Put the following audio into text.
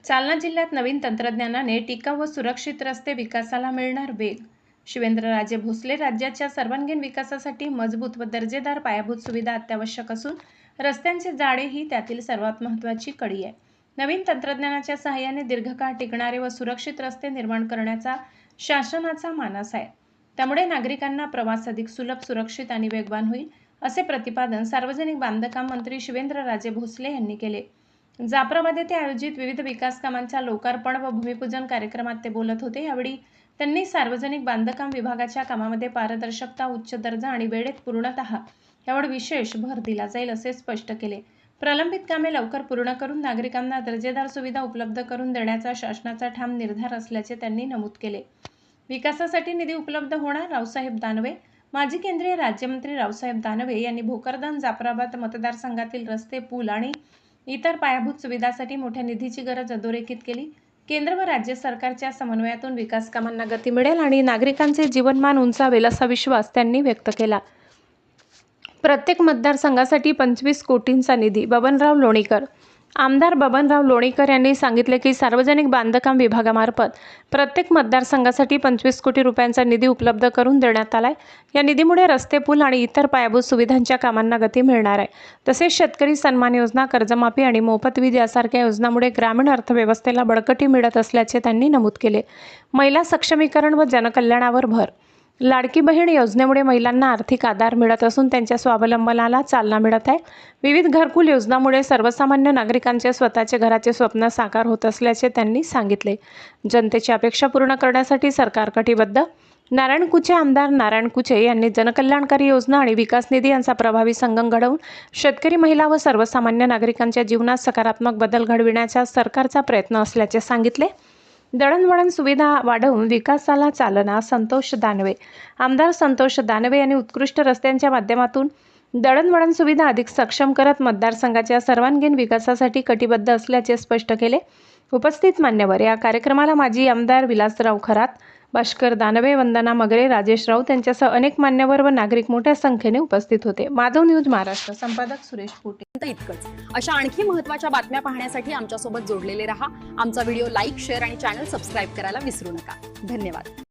जालना जिल्ह्यात नवीन तंत्रज्ञानाने टिकाऊ व सुरक्षित रस्ते विकासाला मिळणार वेग. शिवेंद्रराजे भोसले राज्याच्या सर्वांगीण विकासासाठी मजबूत व दर्जेदार पायाभूत सुविधा अत्यावश्यक असून रस्त्यांचे जाळे ही त्यातील सर्वात महत्त्वाची कडी आहे. नवीन तंत्रज्ञानाच्या सहाय्याने दीर्घकाळ टिकणारे व सुरक्षित रस्ते निर्माण करण्याचा शासनाचा मानस आहे. त्यामुळे नागरिकांना प्रवास अधिक सुलभ, सुरक्षित आणि वेगवान होईल, असे प्रतिपादन सार्वजनिक बांधकाम मंत्री शिवेंद्रराजे भोसले यांनी केले. जाफराबाद येथे आयोजित विविध विकास कामांच्या लोकार्पण व भूमिपूजन कार्यक्रमात ते बोलत होते. यावेळी त्यांनी सार्वजनिक बांधकाम विभागाच्या कामामध्ये पारदर्शकता, उच्च दर्जा आणि वेळेत पूर्णतः यावर विशेष भर दिला जाईल असे स्पष्ट केले. प्रलंबित कामे लवकर पूर्ण करून नागरिकांना दर्जेदार सुविधा उपलब्ध करून देण्याचा शासनाचा ठाम निर्धार असल्याचे त्यांनी नमूद केले. विकासासाठी निधी उपलब्ध होणार. रावसाहेब दानवे. माजी केंद्रीय राज्यमंत्री रावसाहेब दानवे यांनी भोकरदन जाफराबाद मतदारसंघातील रस्ते, पूल आणि इतर पायाभूत सुविधांसाठी मोठ्या निधीची गरज अधोरेखित केली. केंद्र व राज्य सरकारच्या समन्वयातून विकास कामांना गती मिळेल आणि नागरिकांचे जीवनमान उंचावेल असा विश्वास त्यांनी व्यक्त केला. प्रत्येक मतदारसंघासाठी 25 कोटींचा निधी. बबनराव लोणीकर. आमदार बबनराव लोणीकर यांनी सांगितले की सार्वजनिक बांधकाम विभागामार्फत प्रत्येक मतदारसंघासाठी 25 कोटी रुपयांचा निधी उपलब्ध करून देण्यात आलाय. या निधीमुळे रस्ते, पूल आणि इतर पायाभूत सुविधांच्या कामांना गती मिळणार आहे. तसेच शेतकरी सन्मान योजना, कर्जमाफी आणि मोफत वीज यासारख्या योजनांमुळे ग्रामीण अर्थव्यवस्थेला बळकटी मिळत असल्याचे त्यांनी नमूद केले. महिला सक्षमीकरण व जनकल्याणावर भर. लाडकी बहीण योजनेमुळे महिलांना आर्थिक आधार मिळत असून त्यांच्या स्वावलंबनाला चालना मिळत आहे. विविध घरकुल योजनांमुळे सर्वसामान्य नागरिकांचे स्वतःचे घराचे स्वप्न साकार होत असल्याचे त्यांनी सांगितले. जनतेची अपेक्षा पूर्ण करण्यासाठी सरकार कटिबद्ध. नारायण कुचे. आमदार नारायण कुचे यांनी जनकल्याणकारी योजना आणि विकास निधी यांचा प्रभावी संगम घडवून शेतकरी, महिला व सर्वसामान्य नागरिकांच्या जीवनात सकारात्मक बदल घडविण्याचा सरकारचा प्रयत्न असल्याचे सांगितले. दळणवळण सुविधा वाढवून विकासाला चालना. संतोष दानवे. आमदार संतोष दानवे यांनी उत्कृष्ट रस्त्यांच्या माध्यमातून दळणवळण सुविधा अधिक सक्षम करत मतदारसंघाच्या सर्वांगीण विकासासाठी कटिबद्ध असल्याचे स्पष्ट केले. उपस्थित मान्यवर. या कार्यक्रमाला माजी आमदार विलासराव खरात, भास्कर दानवे, वंदना मगरे, राजेश राऊत यांच्यासह अनेक मान्यवर व नागरिक मोठ्या संख्येने उपस्थित होते. माधव न्यूज महाराष्ट्र. संपादक सुरेश पोटे. इतकंच. अशा आणखी महत्त्वाच्या बातम्या पाहण्यासाठी आमच्यासोबत जोडलेले रहा. आमचा व्हिडिओ लाईक, शेअर आणि चॅनल सबस्क्राईब करायला विसरू नका. धन्यवाद.